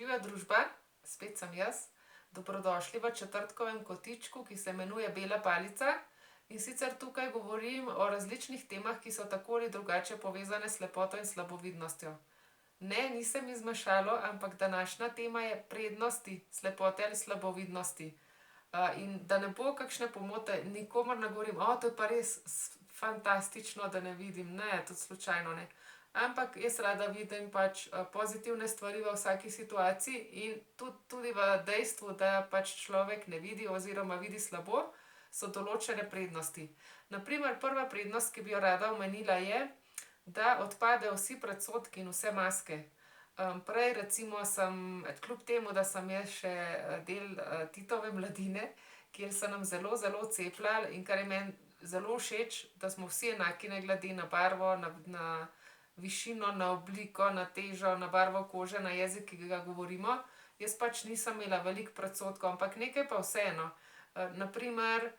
Živa družba, spet sem jaz. Dobrodošli v četrtkovem kotičku, ki se imenuje Bela palica. In sicer tukaj govorim o različnih temah, ki so tako ali drugače povezane s slepoto in slabovidnostjo. Ne, nisem izmešalo, ampak današnja tema je prednosti slepote ali slabovidnosti. In da ne bo kakšne pomote, nikomur ne govorim, to je pa res fantastično, da ne vidim. Ne, tudi slučajno ne. Ampak jaz rada vidim pač pozitivne stvari v vsaki situaciji in tudi v dejstvu, da pač človek ne vidi oziroma vidi slabo, so določene prednosti. Na primer, prva prednost, ki bi jo rada omenila, je, da odpadejo vsi predsodki in vse maske. Prej recimo sem, kljub temu, da sem jaz še del Titove mladine, kjer so nam zelo, zelo cepljali in kar je meni zelo všeč, da smo vsi enaki ne glede na barvo, na višino, na obliko, na težo, na barvo kože, na jezik, ki ga govorimo. Jaz pač nisem imela veliko predsodkov, ampak nekaj pa vseeno. Na primer,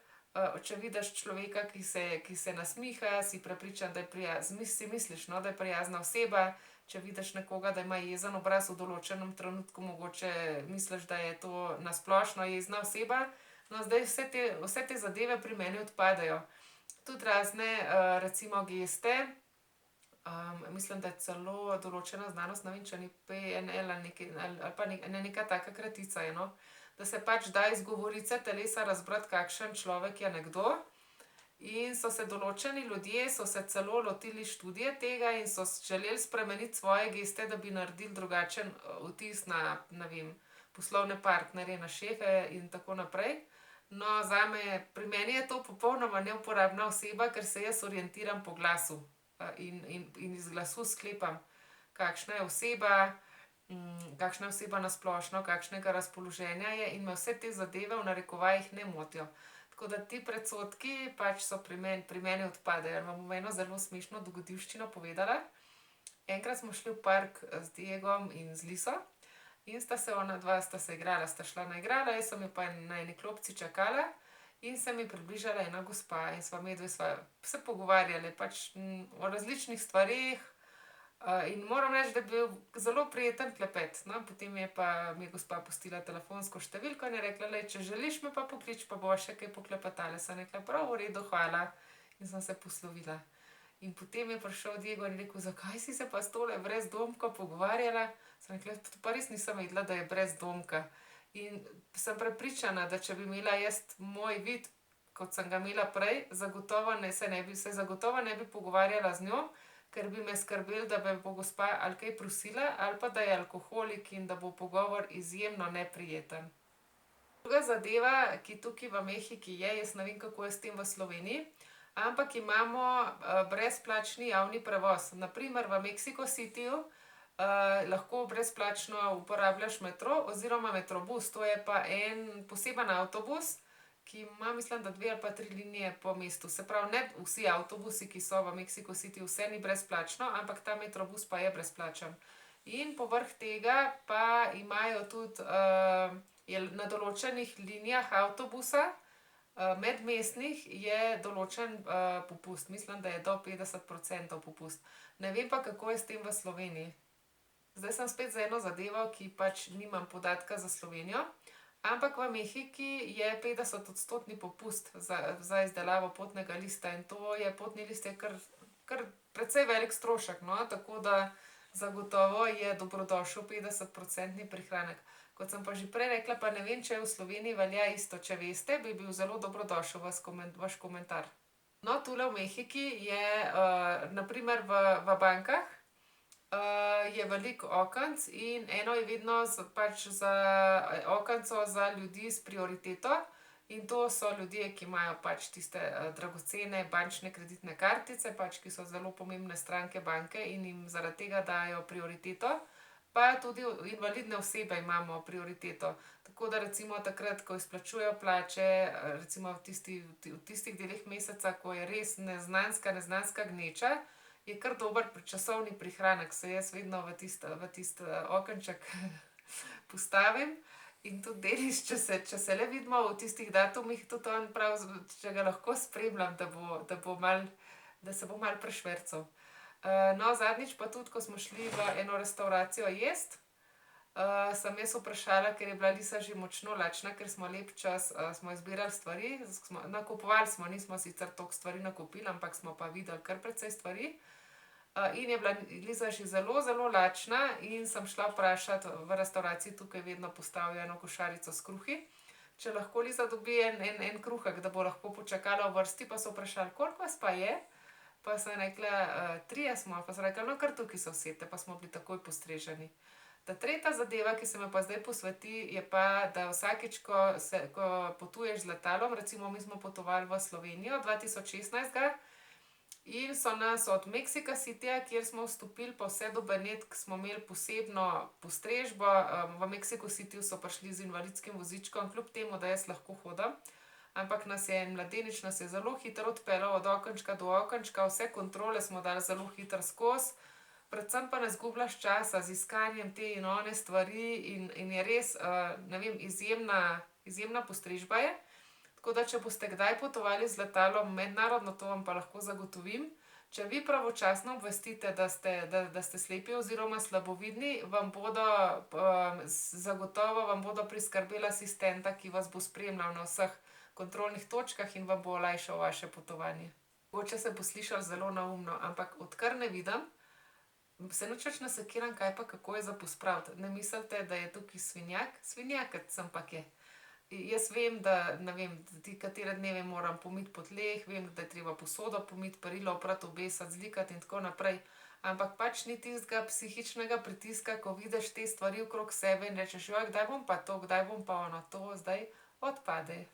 če vidiš človeka, ki se nasmiha, si prepričan, da je si misliš, no, da je prijazna oseba. Če vidiš nekoga, da ima jezen obraz v določenem trenutku, mogoče misliš, da je to na splošno jezna oseba. No, zdaj vse te zadeve pri meni odpadajo. Tudi razne, recimo geste, mislim, da je celo določena znanost, ne vem, če ni PNL ali nekaj, ali pa neka taka kratica je, no. Da se pač da iz govorice telesa razbrati, kakšen človek je nekdo. In so se določeni ljudje celo lotili študije tega in so želeli spremeniti svoje geste, da bi naredili drugačen vtis na, ne vem, poslovne partnerje, na šefe in tako naprej. No, pri meni je to popolnoma neuporabna oseba, ker se jaz orientiram po glasu. In iz glasu sklepam, kakšna je oseba na splošno, kakšnega razpoloženja je, in me vse te zadeve v narekovajih ne motijo. Tako da ti predsodki pač so pri meni odpadejo. Vam bom eno zelo smešno dogodivščino povedala. Enkrat smo šli v park z Diegom in z Liso in onadva sta se igrala, sta šla na igrala, jaz sem jo pa na eni klopci čakala in se mi približala ena gospa in sva se pogovarjali pač o različnih stvareh. In moram reči, da je bil zelo prijeten klepet. No, potem mi je gospa pustila telefonsko številko in je rekla: "Glej, če želiš, me pa pokliči, pa bova še kaj poklepetale." Sem rekla: "Prav, v redu, hvala." In sem se poslovila. In potem je prišel Diego in rekel: "Zakaj si se pa s tole brezdomko pogovarjala?" Sem rekla: "To pa res nisem vedela, da je brezdomka." In sem prepričana, da če bi imela jaz moj vid, kot sem ga imela prej, zagotovo ne bi pogovarjala z njo, ker bi me skrbelo, da me bo gospa ali kaj prosila ali pa da je alkoholik in da bo pogovor izjemno neprijeten. Druga zadeva, ki tukaj v Mehiki je, jaz ne vem, kako je s tem v Sloveniji, ampak imamo brezplačni javni prevoz. Na primer v Mexico Cityju lahko brezplačno uporabljaš metro oziroma metrobus. To je pa en poseben avtobus, ki ima, mislim, da 2 ali pa 3 linije po mestu. Se pravi, ne vsi avtobusi, ki so v Mexico Cityju, vse ni brezplačno, ampak ta metrobus pa je brezplačen. In povrh tega pa imajo tudi na določenih linijah avtobusa, medmestnih, je določen popust. Mislim, da je do 50% popust. Ne vem pa, kako je s tem v Sloveniji. Zdaj sem spet za eno zadevo, ki pač nimam podatka za Slovenijo. Ampak v Mehiki je 50-odstotni popust za izdelavo potnega lista in to je, potni list je kar precej velik strošek, no, tako da zagotovo je dobrodošel 50-procentni prihranek. Kot sem pa že prej rekla, pa ne vem, če v Sloveniji velja isto. Če veste, bi bil zelo dobrodošel vaš komentar. No, tule v Mehiki je, na primer v bankah, je veliko okenc in eno je vedno pač za okenco za ljudi s prioriteto. In to so ljudje, ki imajo pač tiste dragocene bančne kreditne kartice, pač, ki so zelo pomembne stranke banke in jim zaradi tega dajo prioriteto. Pa tudi invalidne osebe imamo prioriteto. Tako da recimo takrat, ko izplačujejo plače, recimo v tistih delih meseca, ko je res neznanska gneča, je kar dober časovni prihranek. Se jaz vedno v tisti okenček postavim in tudi Denis, če se le vidimo v tistih datumih, tudi on pravi, če ga lahko spremljam, da se bo malo prešvercal. No, zadnjič pa tudi, ko smo šli v eno restavracijo jest, Sem jaz vprašala, ker je bila Lisa že močno lačna, ker smo lep čas smo izbirali stvari, nakupovali smo, nismo sicer toliko stvari nakupili, ampak smo pa videli kar precej stvari. In je bila Lisa že zelo, zelo lačna in sem šla vprašati, v restavraciji tukaj vedno postavijo eno košarico s kruhi, če lahko Lisa dobi en kruhek, da bo lahko počakala v vrsti, pa so vprašali, koliko vas pa je? Pa sem rekla, trije smo, pa so rekli, no kar tukaj se usedite, pa smo bili takoj postreženi. Ta tretja zadeva, ki se me pa zdaj posveti, je pa, da vsakič, ko potuješ z letalom, recimo mi smo potovali v Slovenijo 2016 in so nas od Mexico Cityja, kjer smo vstopili, pa vse do Benetk, smo imeli posebno postrežbo. V Mexico Cityju so prišli z invalidskim vozičkom, kljub temu, da jaz lahko hodim. Ampak nas je en mladenič zelo hitro odpeljal od okenčka do okenčka, vse kontrole smo dali zelo hitro skozi. Predvsem pa ne izgubljaš časa z iskanjem te in one stvari in je res, ne vem, izjemna postrežba je. Tako da, če boste kdaj potovali z letalom mednarodno, to vam pa lahko zagotovim. Če vi pravočasno obvestite, da ste slepi oziroma slabovidni, zagotovo vam bodo priskrbeli asistenta, ki vas bo spremljal na vseh kontrolnih točkah in vam bo olajšal vaše potovanje. Mogoče se bo slišalo zelo neumno, ampak odkar ne vidim, se nič več ne sekiram, kaj pa kako je za pospraviti. Ne mislite, da je tukaj svinjak? Svinjakec sem pa je. Jaz vem, da, ne vem, katere dneve moram pomiti po tleh, vem, da je treba posodo pomiti, perilo oprati, obesiti, zlikati in tako naprej. Ampak pač ni tistega psihičnega pritiska, ko vidiš te stvari okrog sebe in rečeš, joj, kdaj bom pa to, kdaj bom pa ono, to zdaj odpade.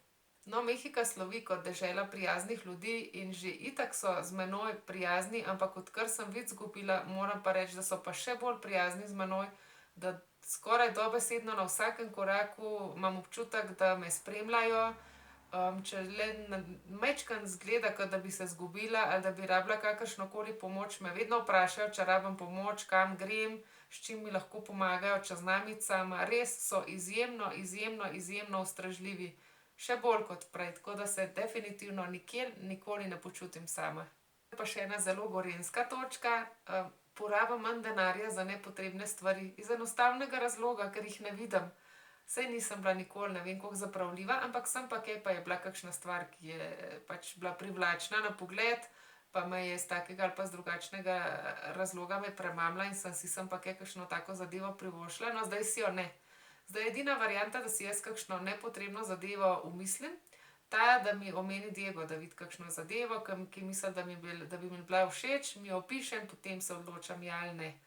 No, Mehika slovi kot dežela prijaznih ljudi in že itak so z menoj prijazni, ampak odkar sem vid izgubila, moram pa reči, da so pa še bolj prijazni z menoj, da skoraj dobesedno na vsakem koraku imam občutek, da me spremljajo. Če le majčkeno izgleda, kot da bi se izgubila ali da bi rabila kakršnokoli pomoč, me vedno vprašajo, če rabim pomoč, kam grem, s čim mi lahko pomagajo, če znam iti sama. Res so izjemno, izjemno, izjemno ustrežljivi. Še bolj kot prej, tako da se definitivno nikjer, nikoli ne počutim sama. Pa še ena zelo gorenjska točka. Porabim manj denarja za nepotrebne stvari. Iz enostavnega razloga, ker jih ne vidim. Saj nisem bila nikoli ne vem koliko zapravljiva, ampak sem pa kaj, pa je bila kakšna stvar, ki je pač bila privlačna na pogled, pa me je iz takega ali pa z drugačnega razloga me premamila in sem pa kaj kakšno tako zadevo privoščila, no zdaj si jo ne. Zdaj je edina varianta, da si jaz kakšno nepotrebno zadevo umislim, ta, da mi omeni Diego, da vidi kakšno zadevo, ki misli, da bi mi bila všeč, mi jo opišem, potem se odločam, ja ali ne.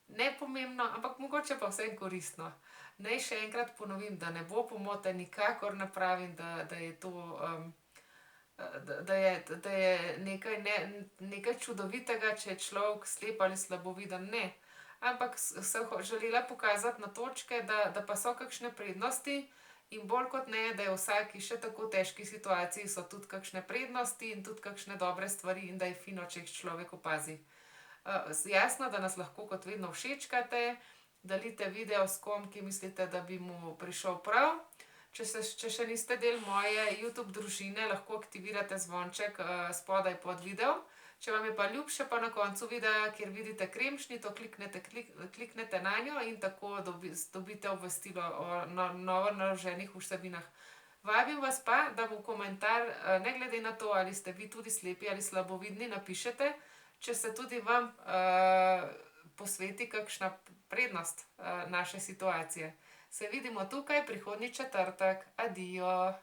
Nepomembno, ampak mogoče pa vseeno koristno. Naj še enkrat ponovim, da ne bo pomote, nikakor ne pravim, da je to, da je nekaj čudovitega, če je človek slep ali slaboviden, ne. Ampak sem želela pokazati na točke, da pa so kakšne prednosti in bolj kot ne, da je v vsaki še tako težki situaciji so tudi kakšne prednosti in tudi kakšne dobre stvari in da je fino, če jih človek opazi. Jasno, da nas lahko kot vedno všečkate, delite video s kom, ki mislite, da bi mu prišel prav. Če še niste del moje YouTube družine, lahko aktivirate zvonček spodaj pod videom. Če vam je pa ljubše, pa na koncu videa, kjer vidite kremšnito, kliknete nanjo in tako dobite obvestilo o novo naloženih vsebinah. Vabim vas pa, da v komentar, ne glede na to, ali ste vi tudi slepi ali slabovidni, napišete, če se tudi vam posveti kakšna prednost naše situacije. Se vidimo tukaj prihodnji četrtek. Adijo!